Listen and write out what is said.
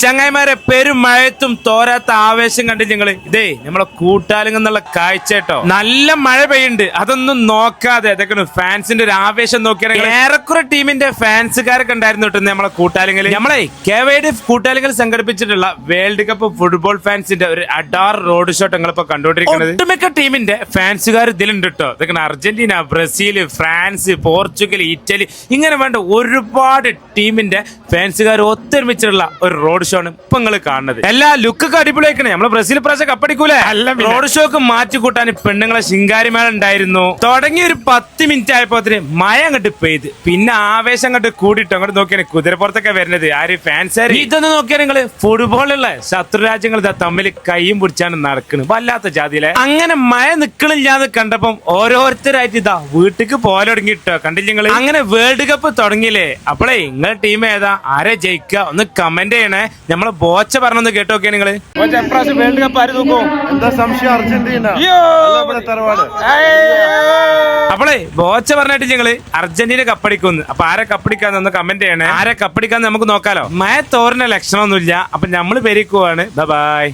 ചങ്ങായിമാരെ പെരുമഴയത്തും തോരാത്ത ആവേശം കണ്ട് ഞങ്ങള് ഇതേ നമ്മളെ കൂട്ടാലിങ്ങന്നുള്ള കാഴ്ച കേട്ടോ. നല്ല മഴ പെയ്യുണ്ട്, അതൊന്നും നോക്കാതെ അതൊക്കെ ഫാൻസിന്റെ ഒരു ആവേശം നോക്കിയാണെങ്കിൽ ഏറെക്കുറെ ടീമിന്റെ ഫാൻസുകാരൊക്കെ ഉണ്ടായിരുന്നു കേട്ടോ നമ്മളെ കൂട്ടാലിങ്ങളിൽ. നമ്മളെ KYD കൂട്ടാലിങ്ങൾ സംഘടിപ്പിച്ചിട്ടുള്ള വേൾഡ് കപ്പ് ഫുട്ബോൾ ഫാൻസിന്റെ ഒരു അഡാർ റോഡ് ഷോട്ട് നിങ്ങളിപ്പോ കണ്ടുകൊണ്ടിരിക്കുന്നത്. ഒട്ടുമിക്ക ടീമിന്റെ ഫാൻസുകാർ ഇതിലുണ്ട് കേട്ടോ. ഇതൊക്കെ Argentina, Brazil, France, Portugal, Italy, ഇങ്ങനെ വേണ്ട ഒരുപാട് ടീമിന്റെ ഫാൻസുകാർ ഒത്തൊരുമിച്ചിട്ടുള്ള ഒരു റോഡ് ഷോ ആണ് ഇപ്പൊ നിങ്ങൾ കാണുന്നത്. എല്ലാ ലുക്കൊക്കെ അടിപൊളിയാക്കണേ. നമ്മള് ബ്രസീൽ പ്രാവശ്യം കപ്പടിക്കൂലേ. റോഡ് ഷോക്ക് മാറ്റി കൂട്ടാൻ പെണ്ണുങ്ങളെ ശിങ്കാരിമേള ഉണ്ടായിരുന്നു. തുടങ്ങി ഒരു 10 മിനിറ്റ് ആയപ്പോ മഴ അങ്ങോട്ട് പെയ്ത്, പിന്നെ ആവേശം അങ്ങോട്ട് കൂടിയിട്ട് അങ്ങോട്ട് നോക്കിയാണ് കുതിരപ്പുറത്തൊക്കെ വരുന്നത് ആര് ഫാൻസാര്. ഇതൊന്ന് നോക്കിയാൽ നിങ്ങള് ഫുട്ബോളുള്ള ശത്രു രാജ്യങ്ങൾ തമ്മിൽ കൈയും പിടിച്ചാണ് നടക്കുന്നത്, വല്ലാത്ത ജാതിയിലെ. അങ്ങനെ മഴ നിക്കണില്ലാന്ന് കണ്ടപ്പം ഓരോരുത്തരായിട്ട് ഇതാ വീട്ടിക്ക് പോലെ തുടങ്ങിട്ടോ. കണ്ടില്ല നിങ്ങള്. അങ്ങനെ വേൾഡ് കപ്പ് തുടങ്ങിയില്ലേ. അപ്പോഴേ നിങ്ങളെ ടീം ഏതാ, ആരെ ജയിക്കുക ഒന്ന് കമന്റ് ചെയ്യണേ. നമ്മളെ ബോച്ച പറഞ്ഞൊന്ന് കേട്ടോക്കെ നിങ്ങള്. വേൾഡ് കപ്പ് ആര് നോക്കും? എന്താ സംശയം? അർജന്റീന. അപ്പോളേ ബോച്ച പറഞ്ഞിട്ട് ഞങ്ങള് അർജന്റീന കപ്പടിക്കുന്നു. അപ്പൊ ആരെ കപ്പടിക്കാന്ന് ഒന്ന് കമന്റ് ചെയ്യണേ. ആരെ കപ്പടിക്കാന്ന് നമുക്ക് നോക്കാലോ. മഴ തോറിന ലക്ഷണമൊന്നുമില്ല. അപ്പൊ നമ്മള് പെരിക്കുവാണ്. ബൈ.